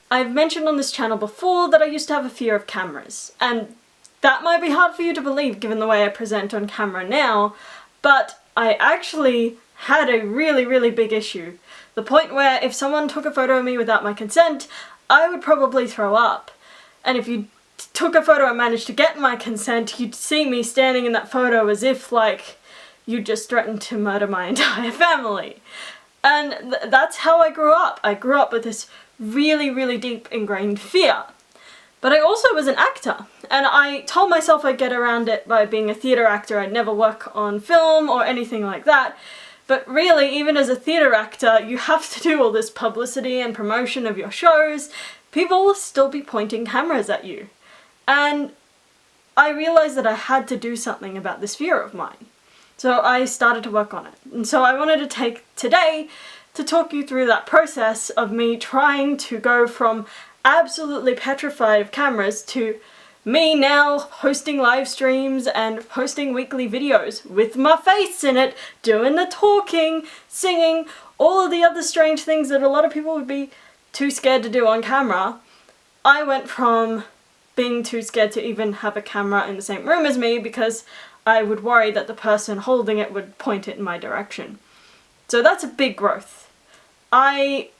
I've mentioned on this channel before that I used to have a fear of cameras, and that might be hard for you to believe given the way I present on camera now, but I actually had a really, really big issue. The point where if someone took a photo of me without my consent, I would probably throw up. And if you took a photo and managed to get my consent, you'd see me standing in that photo as if, like, you just threatened to murder my entire family. And that's how I grew up. I grew up with this really, really deep ingrained fear. But I also was an actor, and I told myself I'd get around it by being a theatre actor. I'd never work on film or anything like that. But really, even as a theatre actor, you have to do all this publicity and promotion of your shows. People will still be pointing cameras at you. And I realized that I had to do something about this fear of mine. So I started to work on it. And so I wanted to take today to talk you through that process of me trying to go from absolutely petrified of cameras to me now hosting live streams and posting weekly videos with my face in it, doing the talking, singing, all of the other strange things that a lot of people would be too scared to do on camera. I went from being too scared to even have a camera in the same room as me because I would worry that the person holding it would point it in my direction. So that's a big growth. I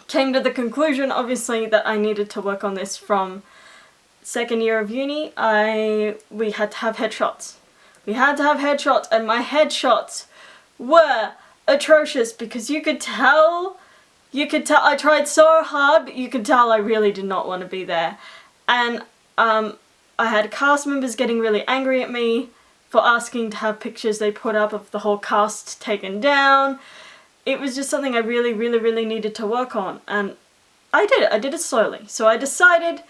came to the conclusion, obviously, that I needed to work on this from second year of uni. We had to have headshots. We had to have headshots, and my headshots were atrocious because you could tell I tried so hard, but you could tell I really did not want to be there. And I had cast members getting really angry at me for asking to have pictures they put up of the whole cast taken down. It was just something I really, really, really needed to work on, and I did it. I did it slowly. So I decided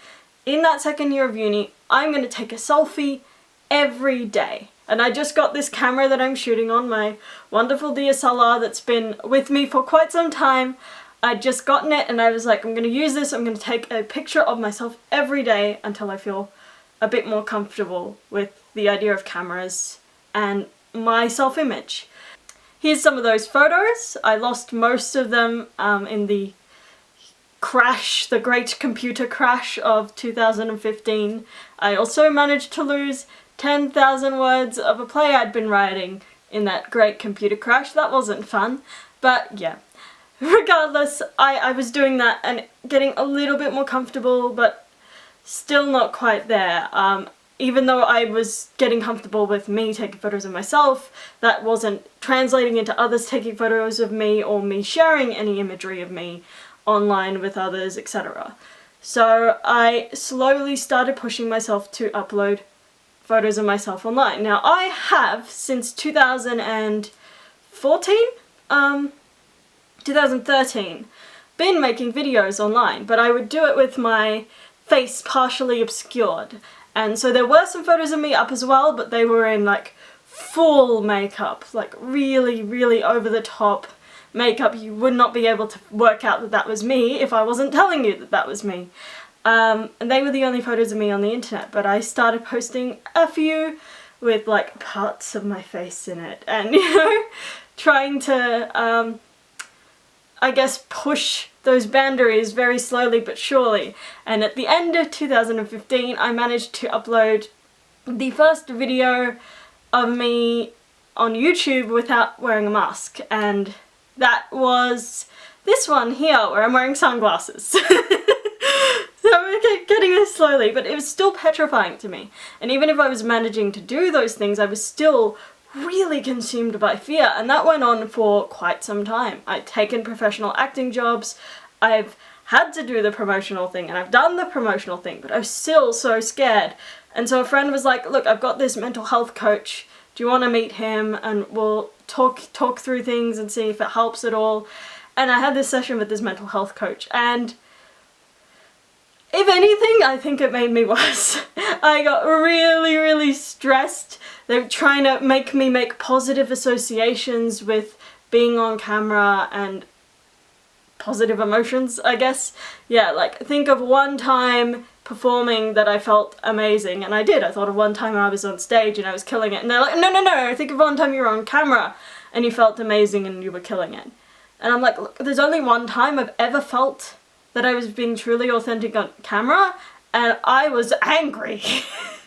in that second year of uni, I'm going to take a selfie every day. And I just got this camera that I'm shooting on, my wonderful DSLR that's been with me for quite some time. I'd just gotten it and I was like, I'm going to use this, I'm going to take a picture of myself every day until I feel a bit more comfortable with the idea of cameras and my self-image. Here's some of those photos. I lost most of them in the crash, the great computer crash of 2015. I also managed to lose 10,000 words of a play I'd been writing in that great computer crash. That wasn't fun, but yeah. Regardless, I was doing that and getting a little bit more comfortable, but still not quite there. Even though I was getting comfortable with me taking photos of myself, that wasn't translating into others taking photos of me or me sharing any imagery of me online with others, etc. So I slowly started pushing myself to upload photos of myself online. Now I have, since 2013, been making videos online, but I would do it with my face partially obscured. And so there were some photos of me up as well, but they were in like full makeup, like really, really over the top makeup. You would not be able to work out that that was me if I wasn't telling you that that was me. And they were the only photos of me on the internet, but I started posting a few with like parts of my face in it and, you know, trying to, I guess, push those boundaries very slowly but surely. And at the end of 2015, I managed to upload the first video of me on YouTube without wearing a mask, and that was this one here where I'm wearing sunglasses. So we're getting there slowly, but it was still petrifying to me. And even if I was managing to do those things, I was still really consumed by fear, and that went on for quite some time. I'd taken professional acting jobs, I've had to do the promotional thing, and I've done the promotional thing, but I was still so scared. And so a friend was like, look, I've got this mental health coach, do you want to meet him and we'll talk through things and see if it helps at all? And I had this session with this mental health coach, and if anything, I think it made me worse. I got really, really stressed. They were trying to make me make positive associations with being on camera and positive emotions, I guess. Yeah, like think of one time performing that I felt amazing, and I did. I thought of one time I was on stage and I was killing it, and they're like, no, think of one time you were on camera and you felt amazing and you were killing it. And I'm like, look, there's only one time I've ever felt that I was being truly authentic on camera, and I was angry.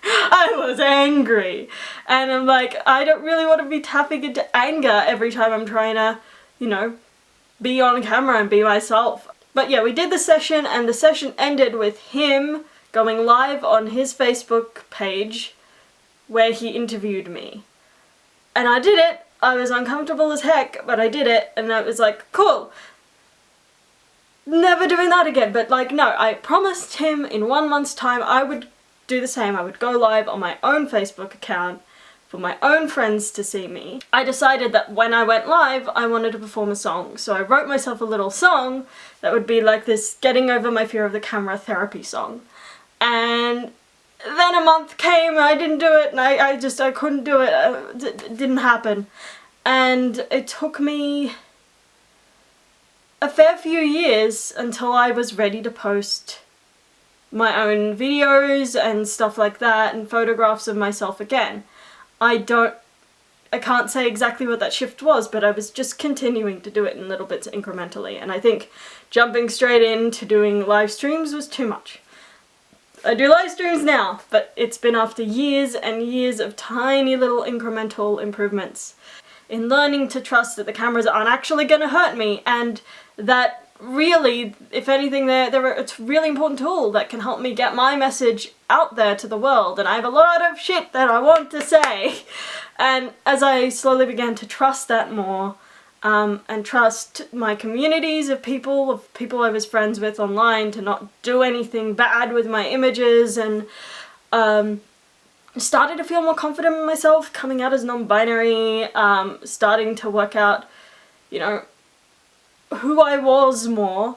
I was angry. And I'm like, I don't really want to be tapping into anger every time I'm trying to, you know, be on camera and be myself. But yeah, we did the session, and the session ended with him going live on his Facebook page where he interviewed me. And I did it. I was uncomfortable as heck, but I did it, and I was like, cool. Never doing that again. But like, no, I promised him in 1 month's time I would do the same. I would go live on my own Facebook account for my own friends to see me. I decided that when I went live, I wanted to perform a song. So I wrote myself a little song that would be like this getting over my fear of the camera therapy song. And then a month came, I didn't do it, and I couldn't do it. It didn't happen. And it took me a fair few years until I was ready to post my own videos and stuff like that, and photographs of myself again. I can't say exactly what that shift was, but I was just continuing to do it in little bits incrementally, and I think jumping straight into doing live streams was too much. I do live streams now, but it's been after years and years of tiny little incremental improvements in learning to trust that the cameras aren't actually going to hurt me, and that really, if anything, it's a really important tool that can help me get my message out there to the world. And I have a lot of shit that I want to say. And as I slowly began to trust that more, and trust my communities of people I was friends with online to not do anything bad with my images, and started to feel more confident in myself, coming out as non-binary, starting to work out, you know, who I was more.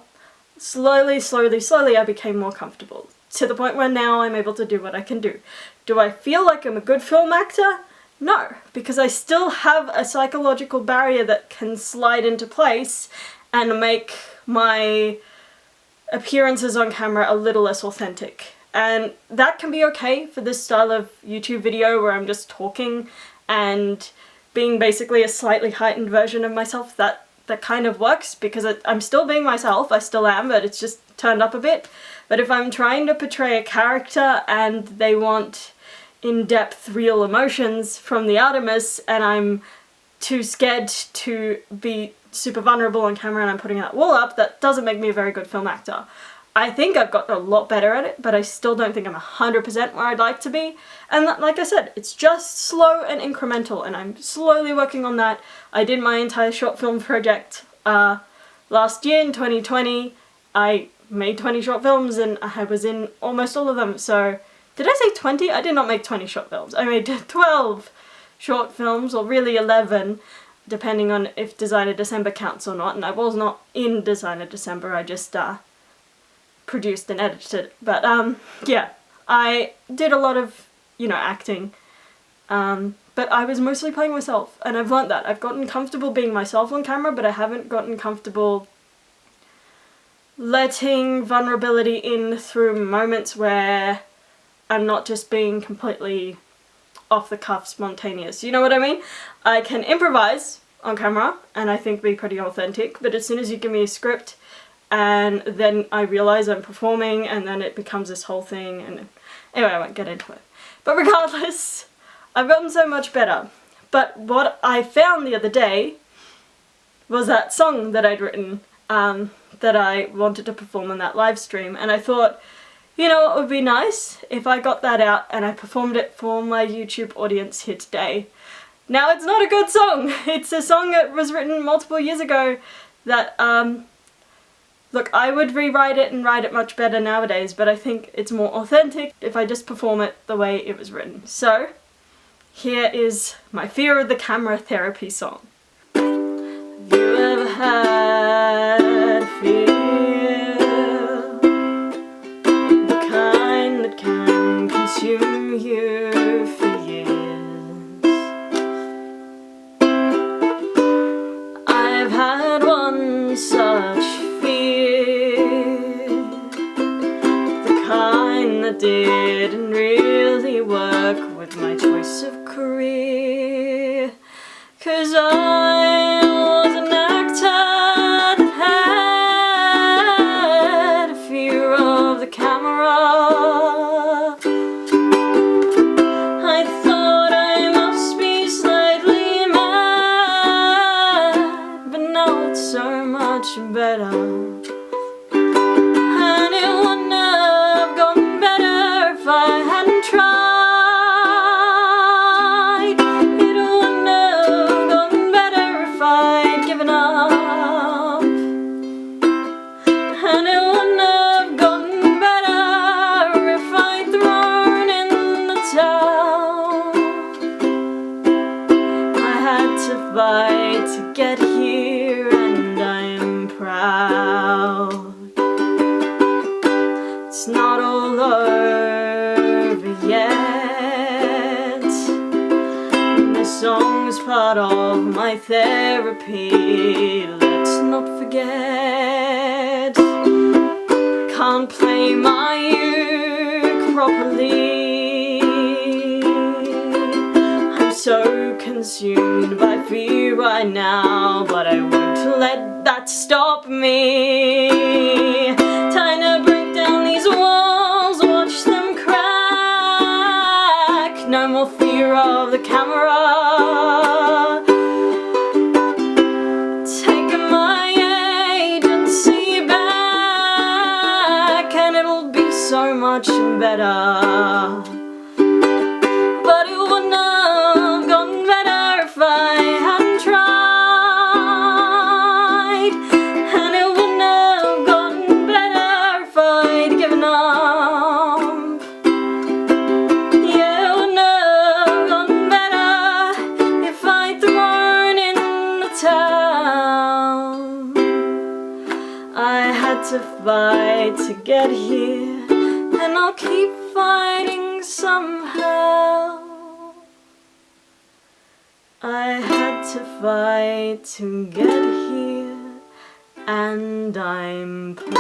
Slowly I became more comfortable, to the point where now I'm able to do what I can do. Do I feel like I'm a good film actor? No, because I still have a psychological barrier that can slide into place and make my appearances on camera a little less authentic. And that can be okay for this style of YouTube video where I'm just talking and being basically a slightly heightened version of myself. That kind of works, because I'm still being myself, I still am, but it's just turned up a bit. But if I'm trying to portray a character and they want in-depth real emotions from the Artemis, and I'm too scared to be super vulnerable on camera and I'm putting that wall up, that doesn't make me a very good film actor. I think I've gotten a lot better at it, but I still don't think I'm 100% where I'd like to be. And like I said, it's just slow and incremental, and I'm slowly working on that. I did my entire short film project last year in 2020. I made 20 short films and I was in almost all of them. So, did I say 20? I did not make 20 short films. I made 12 short films, or really 11, depending on if Designer December counts or not. And I was not in Designer December, I just produced and edited. But yeah, I did a lot of, you know, acting. But I was mostly playing myself, and I've learnt that. I've gotten comfortable being myself on camera, but I haven't gotten comfortable letting vulnerability in through moments where I'm not just being completely off the cuff spontaneous. You know what I mean? I can improvise on camera and I think be pretty authentic, but as soon as you give me a script and then I realize I'm performing, and then it becomes this whole thing, and anyway, I won't get into it. But regardless, I've gotten so much better. But what I found the other day was that song that I'd written that I wanted to perform on that live stream, and I thought, you know, it would be nice if I got that out and I performed it for my YouTube audience here today. Now, it's not a good song. It's a song that was written multiple years ago that, look, I would rewrite it and write it much better nowadays, but I think it's more authentic if I just perform it the way it was written. So, here is my Fear of the Camera therapy song. Have you ever had a fear? Consume you for years. I've had one such fear, the kind that didn't really work with my choice of career, 'cause I was an actor that part of my therapy. Let's not forget, can't play my uke properly. I'm so consumed by fear right now, but I won't let that stop me. Time to break down these walls, watch them crack. No more fear of the camera. Taking my agency back, and it'll be so much better. But it wouldn't have gotten better if I hadn't tried. And it wouldn't have gotten better if I'd given up. Yeah, it wouldn't have gotten better if I'd thrown in the towel. I had to fight to get here, and I'll keep fighting somehow. I had to fight to get here, and I'm proud.